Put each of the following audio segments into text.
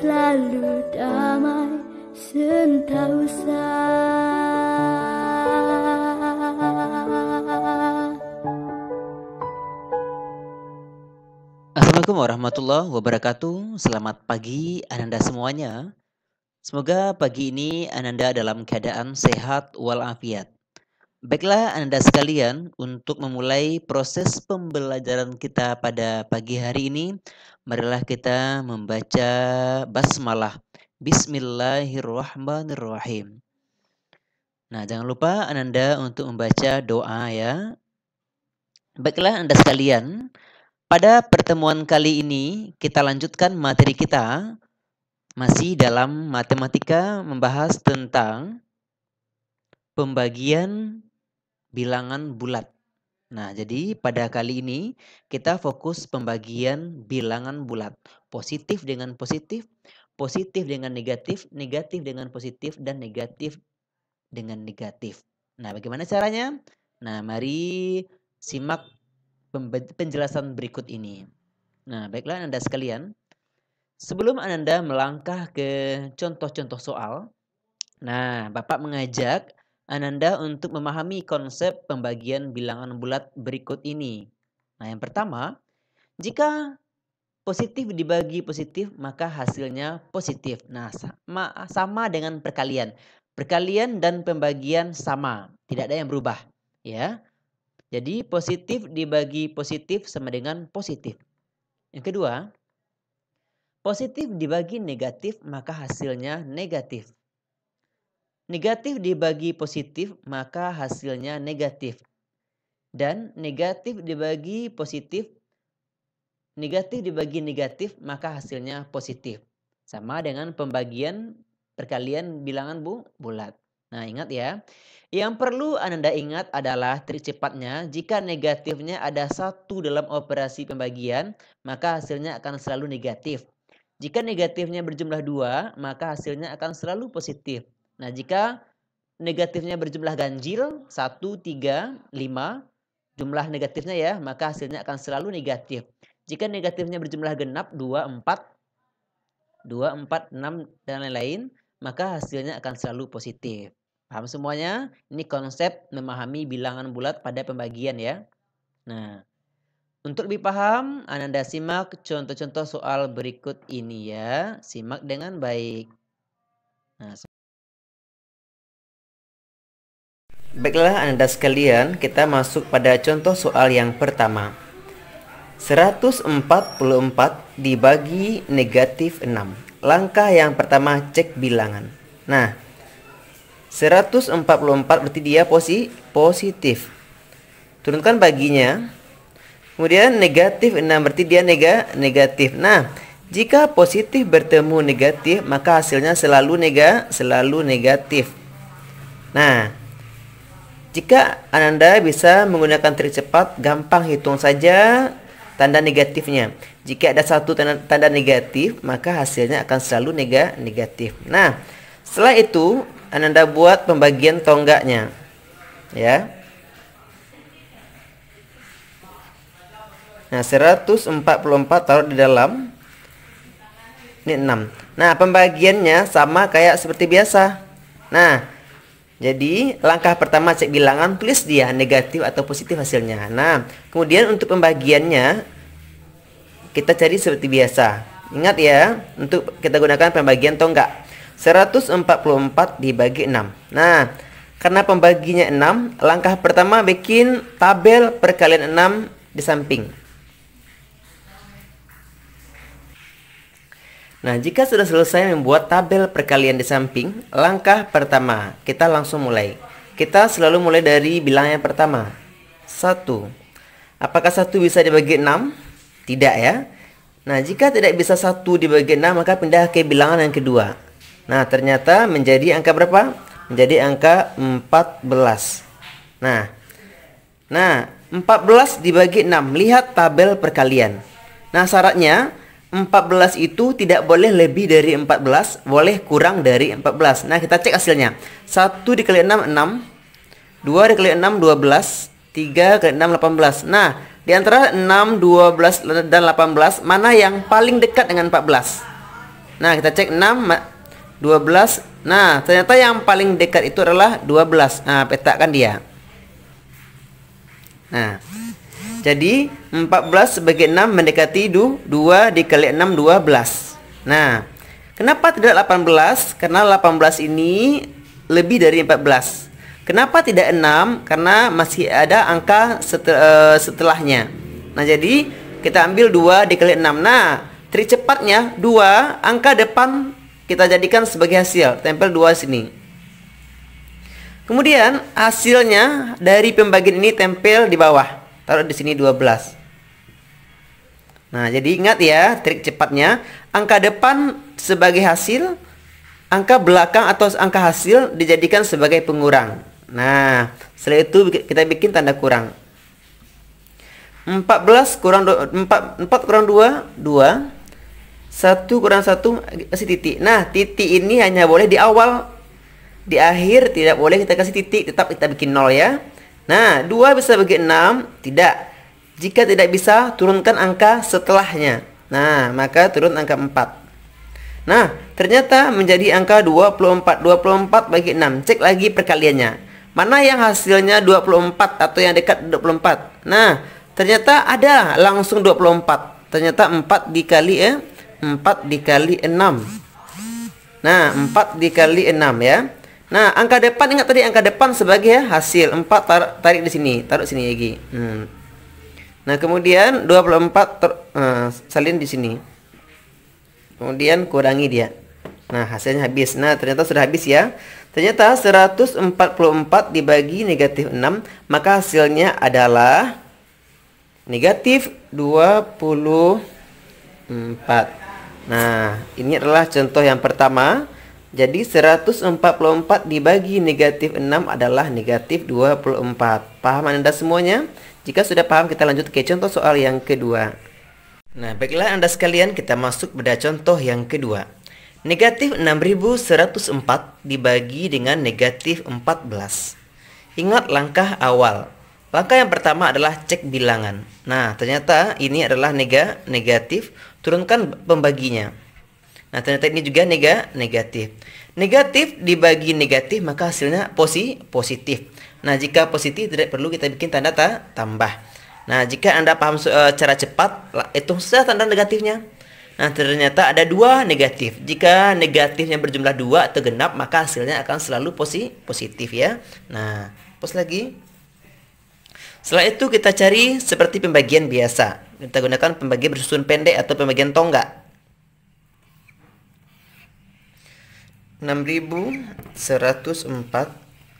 selalu damai sentosa. Assalamualaikum warahmatullahi wabarakatuh. Selamat pagi Ananda semuanya. Semoga pagi ini Ananda dalam keadaan sehat walafiat. Baiklah Ananda sekalian, untuk memulai proses pembelajaran kita pada pagi hari ini, marilah kita membaca basmalah. Bismillahirrahmanirrahim. Nah, jangan lupa Ananda untuk membaca doa ya. Baiklah Anda sekalian, pada pertemuan kali ini kita lanjutkan materi kita masih dalam matematika, membahas tentang pembagian bilangan bulat. Nah, jadi pada kali ini kita fokus pembagian bilangan bulat. Positif dengan positif, positif dengan negatif, negatif dengan positif, dan negatif dengan negatif. Nah, bagaimana caranya? Nah, mari simak penjelasan berikut ini. Nah, baiklah Anda sekalian, sebelum Anda melangkah ke contoh-contoh soal, nah, Bapak mengajak Ananda untuk memahami konsep pembagian bilangan bulat berikut ini. Nah, yang pertama, jika positif dibagi positif, maka hasilnya positif. Nah, sama dengan perkalian. Perkalian dan pembagian sama, tidak ada yang berubah, ya. Jadi positif dibagi positif sama dengan positif. Yang kedua, positif dibagi negatif, maka hasilnya negatif. Negatif dibagi positif, maka hasilnya negatif. Dan negatif dibagi positif, negatif dibagi negatif, maka hasilnya positif. Sama dengan pembagian perkalian bilangan bulat. Nah, ingat ya. Yang perlu Anda ingat adalah trik cepatnya. Jika negatifnya ada 1 dalam operasi pembagian, maka hasilnya akan selalu negatif. Jika negatifnya berjumlah 2, maka hasilnya akan selalu positif. Nah, jika negatifnya berjumlah ganjil 1, 3, 5, jumlah negatifnya ya, maka hasilnya akan selalu negatif. Jika negatifnya berjumlah genap 2, 4, 6, dan lain-lain, maka hasilnya akan selalu positif. Paham semuanya? Ini konsep memahami bilangan bulat pada pembagian ya. Nah, untuk lebih paham, Anda simak contoh-contoh soal berikut ini ya. Simak dengan baik. Nah, baiklah Anda sekalian, kita masuk pada contoh soal yang pertama. 144 dibagi negatif 6. Langkah yang pertama, cek bilangan. Nah, 144 berarti dia positif. Turunkan baginya. Kemudian negatif 6 berarti dia negatif. Nah, jika positif bertemu negatif, maka hasilnya selalu negatif. Nah, jika Anda bisa menggunakan trik cepat, gampang hitung saja tanda negatifnya. Jika ada 1 tanda negatif, maka hasilnya akan selalu negatif. Nah, setelah itu Anda buat pembagian tonggaknya. Ya. Nah, 144 taruh di dalam. Ini 6. Nah, pembagiannya sama kayak seperti biasa. Nah, jadi langkah pertama cek bilangan, tulis dia negatif atau positif hasilnya. Nah, kemudian untuk pembagiannya kita cari seperti biasa. Ingat ya, untuk kita gunakan pembagian tonggak. 144 dibagi 6. Nah, karena pembaginya 6, langkah pertama bikin tabel perkalian 6 di samping. Nah, jika sudah selesai membuat tabel perkalian di samping, langkah pertama kita langsung mulai. Kita selalu mulai dari bilangan yang pertama. 1. Apakah 1 bisa dibagi 6? Tidak ya. Nah, jika tidak bisa 1 dibagi 6, maka pindah ke bilangan yang kedua. Nah, ternyata menjadi angka berapa? Menjadi angka 14. Nah, 14 dibagi 6. Lihat tabel perkalian. Nah, syaratnya 14 itu tidak boleh lebih dari 14, boleh kurang dari 14. Nah, kita cek hasilnya. 1 dikali 6, 6. 2 dikali 6, 12. 3 kali 6, 18. Nah, di antara 6, 12, dan 18, mana yang paling dekat dengan 14? Nah, kita cek 6, 12. Nah, ternyata yang paling dekat itu adalah 12. Nah, petakan dia. Nah, jadi 14 sebagai 6 mendekati 2 dikali 6, 12. Nah, kenapa tidak 18? Karena 18 ini lebih dari 14. Kenapa tidak 6? Karena masih ada angka setelahnya. Nah, jadi kita ambil 2 dikali 6. Nah, trik cepatnya 2, angka depan kita jadikan sebagai hasil. Tempel 2 sini. Kemudian hasilnya dari pembagian ini tempel di bawah. Taruh di sini 12. Nah, jadi ingat ya trik cepatnya. Angka depan sebagai hasil, angka belakang atau angka hasil dijadikan sebagai pengurang. Nah, setelah itu kita bikin tanda kurang. 14 kurang 4 kurang 2, 2. 1 kurang 1 kasih titik. Nah, titik ini hanya boleh di awal. Di akhir tidak boleh kita kasih titik, tetap kita bikin 0 ya. Nah, 2 bisa bagi 6? Tidak. Jika tidak bisa, turunkan angka setelahnya. Nah, maka turun angka 4. Nah, ternyata menjadi angka 24. 24 bagi 6. Cek lagi perkaliannya. Mana yang hasilnya 24 atau yang dekat 24? Nah, ternyata ada langsung 24. Ternyata 4 dikali 4 dikali 6. Nah, 4 dikali 6 ya. Nah, angka depan, ingat tadi angka depan sebagai hasil. 4 tarik di sini, taruh sini lagi. Nah, kemudian 24 salin di sini. Kemudian kurangi dia. Nah, hasilnya habis. Nah, ternyata sudah habis ya. Ternyata 144 dibagi negatif 6, maka hasilnya adalah negatif 24. Nah, ini adalah contoh yang pertama. Jadi 144 dibagi negatif 6 adalah negatif 24. Paham Anda semuanya? Jika sudah paham, kita lanjut ke contoh soal yang kedua. Nah, baiklah Anda sekalian, kita masuk pada contoh yang kedua. Negatif 6104 dibagi dengan negatif 14. Ingat langkah awal. Langkah yang pertama adalah cek bilangan. Nah, ternyata ini adalah negatif, turunkan pembaginya. Nah, ternyata ini juga negatif. Negatif dibagi negatif, maka hasilnya positif. Nah, jika positif tidak perlu kita bikin tanda tambah. Nah, jika Anda paham cara cepat, hitung saja tanda negatifnya. Nah, ternyata ada 2 negatif. Jika negatifnya berjumlah 2 atau genap, maka hasilnya akan selalu positif ya. Nah, pos lagi. Setelah itu kita cari seperti pembagian biasa. Kita gunakan pembagian bersusun pendek atau pembagian tonggak. 6104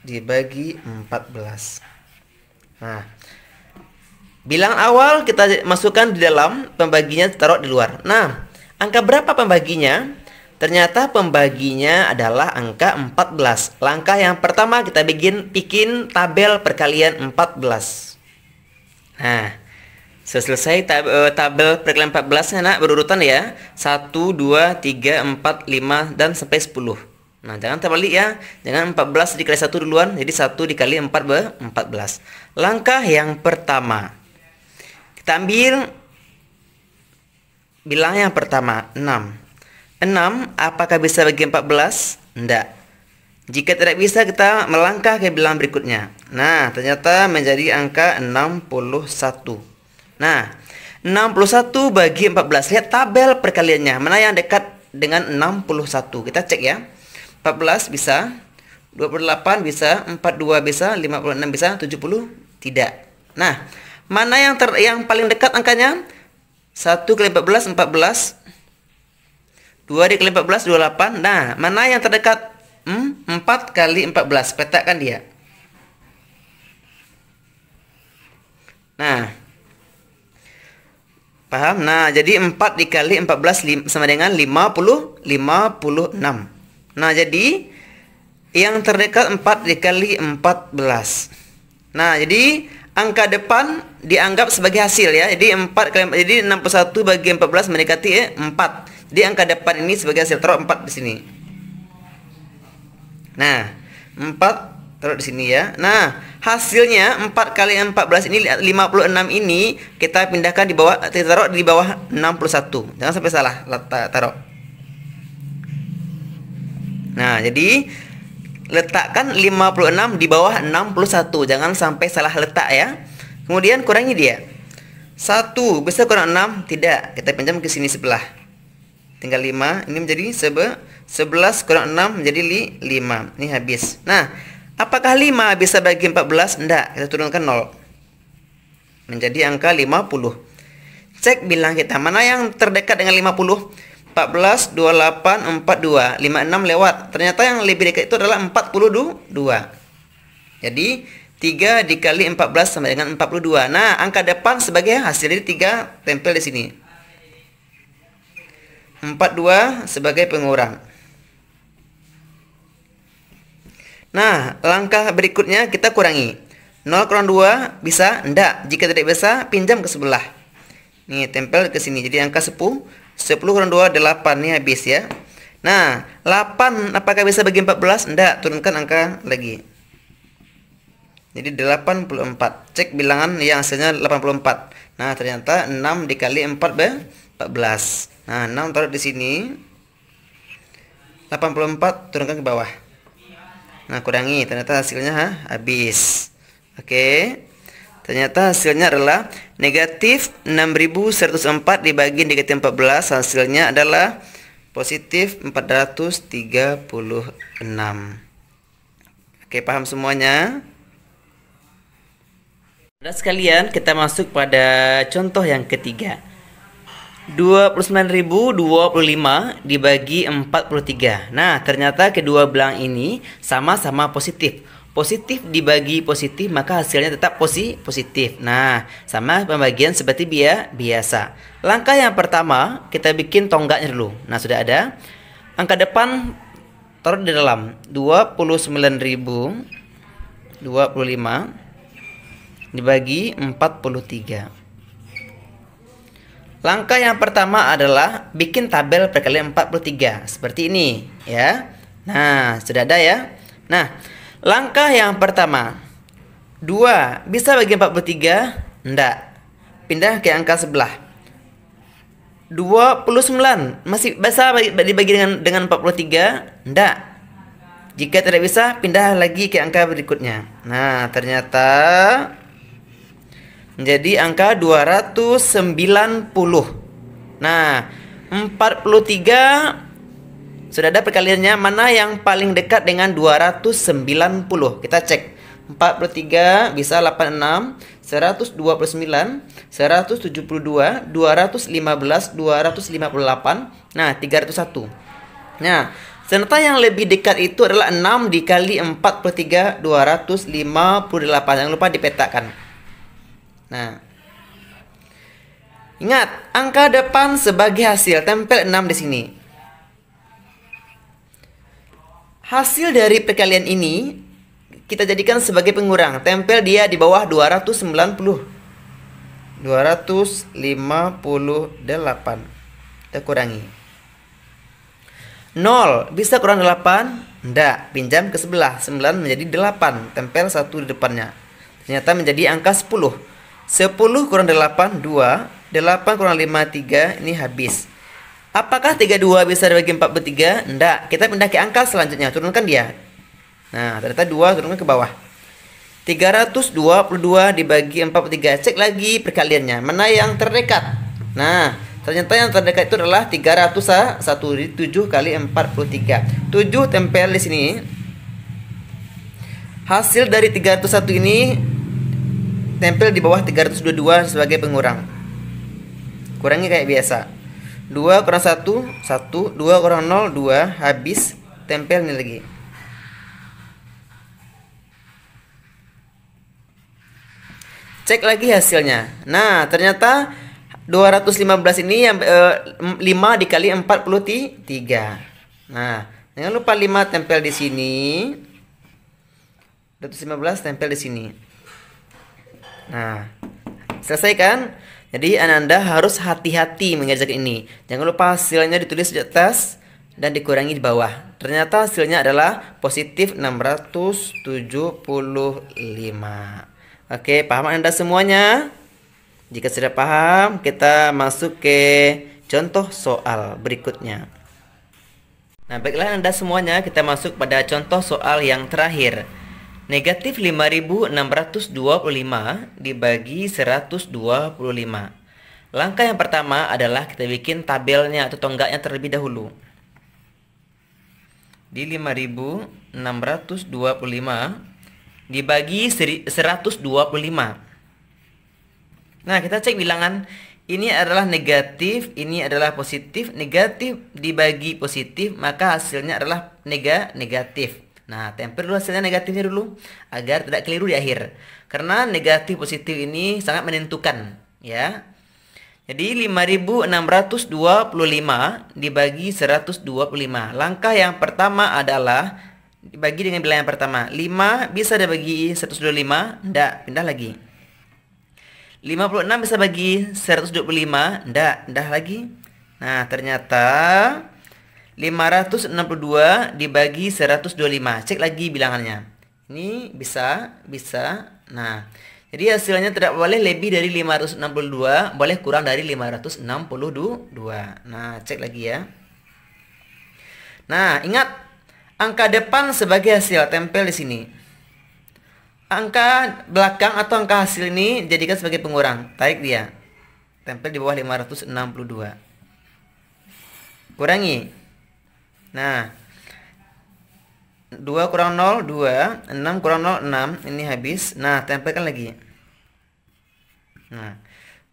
dibagi 14. Nah, bilangan awal kita masukkan di dalam, pembaginya taruh di luar. Nah, angka berapa pembaginya? Ternyata pembaginya adalah angka 14. Langkah yang pertama kita bikin tabel perkalian 14. Nah, selesai tabel perkalian 14 nak berurutan ya. 1, 2, 3, 4, 5 dan sampai 10. Nah, jangan terbalik ya. Jangan 14 dikali 1 duluan. Jadi 1 dikali 4 14. Langkah yang pertama. Kita ambil bilang yang pertama 6. 6 apakah bisa bagi 14? Tidak. Jika tidak bisa, kita melangkah ke bilangan berikutnya. Nah, ternyata menjadi angka 61. Nah, 61 bagi 14. Lihat tabel perkaliannya. Mana yang dekat dengan 61? Kita cek ya. 14 bisa, 28 bisa, 42 bisa, 56 bisa, 70 tidak. Nah, mana yang paling dekat angkanya? 1 kali 14, 14. 2 dikali 14, 28. Nah, mana yang terdekat? 4 kali 14. Petakan dia. Nah, paham? Nah, jadi 4 dikali 14 sama dengan 56. Nah, jadi yang terdekat 4 dikali 14. Nah, jadi angka depan dianggap sebagai hasil ya. Jadi 61 bagi 14 mendekati 4. Jadi angka depan ini sebagai hasil. Taruh 4 di sini. Nah, 4 taruh di sini ya. Nah, hasilnya 4 kali 14 ini 56 ini kita pindahkan di bawah, kita taruh di bawah 61. Jangan sampai salah taruh. Nah, jadi letakkan 56 di bawah 61. Jangan sampai salah letak ya. Kemudian kurangi dia. 1 bisa kurang 6? Tidak. Kita pinjam ke sini sebelah. Tinggal 5. Ini menjadi 11 kurang 6 menjadi 5. Ini habis. Nah, apakah 5 bisa bagi 14? Tidak. Kita turunkan 0. Menjadi angka 50. Cek bilang kita. Mana yang terdekat dengan 50? 14, 28, 42, 56 lewat. Ternyata yang lebih dekat itu adalah 42. Jadi 3 dikali 14 sama dengan 42. Nah, angka depan sebagai hasil dari 3 tempel di sini. 42 sebagai pengurang. Nah, langkah berikutnya kita kurangi. 0 kurang 2 bisa? Enggak. Jika tidak bisa, pinjam ke sebelah. Nih, tempel ke sini. Jadi angka 10. 10 kurang 2, 8. Ini habis ya. Nah, 8 apakah bisa bagi 14? Enggak, turunkan angka lagi. Jadi 84. Cek bilangan yang hasilnya 84. Nah, ternyata 6 dikali 4 14. Nah, 6 taruh di sini. 84 turunkan ke bawah. Nah, kurangi. Ternyata hasilnya habis. Oke. Ternyata hasilnya adalah negatif 6104 dibagi negatif 14. Hasilnya adalah positif 436. Oke, paham semuanya? Saudara sekalian, kita masuk pada contoh yang ketiga. 29.025 dibagi 43. Nah, ternyata kedua bilangan ini sama-sama positif. Positif dibagi positif, maka hasilnya tetap positif. Nah, sama pembagian seperti biasa. Langkah yang pertama, kita bikin tonggaknya dulu. Nah, sudah ada. Angka depan taruh di dalam. 29.025 dibagi 43. Langkah yang pertama adalah bikin tabel perkalian 43. Seperti ini, ya. Nah, sudah ada ya. Nah, langkah yang pertama, 2 bisa bagi 43? Enggak. Pindah ke angka sebelah. 29 masih bisa dibagi dengan 43? Enggak. Jika tidak bisa, pindah lagi ke angka berikutnya. Nah, ternyata menjadi angka 290. Nah, 43 sudah ada perkaliannya. Mana yang paling dekat dengan 290? Kita cek. 43 bisa 86, 129, 172, 215, 258. Nah, 301. Nah, ternyata yang lebih dekat itu adalah 6 dikali 43, 258. Jangan lupa dipetakan. Nah, ingat, angka depan sebagai hasil. Tempel 6 di sini. Hasil dari perkalian ini kita jadikan sebagai pengurang. Tempel dia di bawah 290. 258. Kita kurangi. 0 bisa kurang 8? Enggak, pinjam ke sebelah. 9 menjadi 8. Tempel 1 di depannya. Ternyata menjadi angka 10. 10 kurang 8, 2. 8 kurang 5, 3. Ini habis. Apakah 32 bisa dibagi 43? Enggak. Kita pindah ke angka selanjutnya. Turunkan dia. Nah, ternyata 2 turunkan ke bawah. 322 dibagi 43. Cek lagi perkaliannya. Mana yang terdekat? Nah, ternyata yang terdekat itu adalah 301. 7 kali 43. 7 tempel di sini. Hasil dari 301 ini tempel di bawah 322 sebagai pengurang. Kurangi kayak biasa. 2 kurang 1, 1. 2 kurang 0, 2. Habis. Tempel ini lagi. Cek lagi hasilnya. Nah, ternyata 215 ini yang 5 dikali 43. Nah, jangan lupa 5 tempel di sini. 215 tempel di sini. Nah, selesai kan? Jadi Anda harus hati-hati mengerjakan ini. Jangan lupa hasilnya ditulis di atas dan dikurangi di bawah. Ternyata hasilnya adalah positif 675. Oke, paham Anda semuanya? Jika sudah paham, kita masuk ke contoh soal berikutnya. Nah, baiklah Anda semuanya, kita masuk pada contoh soal yang terakhir. Negatif 5.625 dibagi 125. Langkah yang pertama adalah kita bikin tabelnya atau tonggaknya terlebih dahulu. Di 5.625 dibagi 125. Nah, kita cek bilangan. Ini adalah negatif, ini adalah positif. Negatif dibagi positif, maka hasilnya adalah negatif. Nah, tempel dulu hasilnya negatifnya dulu agar tidak keliru di akhir. Karena negatif positif ini sangat menentukan, ya. Jadi 5.625 dibagi 125. Langkah yang pertama adalah dibagi dengan bilangan yang pertama. 5 bisa dibagi 125, enggak, pindah lagi. 56 bisa bagi 125, enggak lagi. Nah, ternyata 562 dibagi 125. Cek lagi bilangannya. Ini bisa. Nah, jadi hasilnya tidak boleh lebih dari 562, boleh kurang dari 562. Nah, cek lagi ya. Nah, ingat angka depan sebagai hasil, tempel di sini. Angka belakang atau angka hasil ini jadikan sebagai pengurang. Tarik dia. Tempel di bawah 562. Kurangi. Nah, 2 kurang 0, 2. 6 kurang 0, 6. Ini habis. Nah, tempelkan lagi. Nah,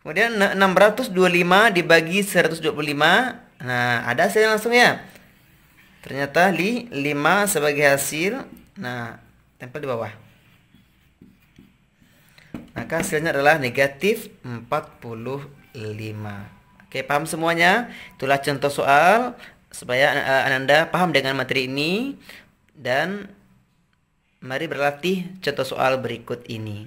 kemudian 625 dibagi 125. Nah, ada hasilnya langsung ya. Ternyata 5 sebagai hasil. Nah, tempel di bawah. Maka hasilnya adalah negatif 45. Oke, paham semuanya? Itulah contoh soal supaya Anda paham dengan materi ini. Dan mari berlatih contoh soal berikut ini.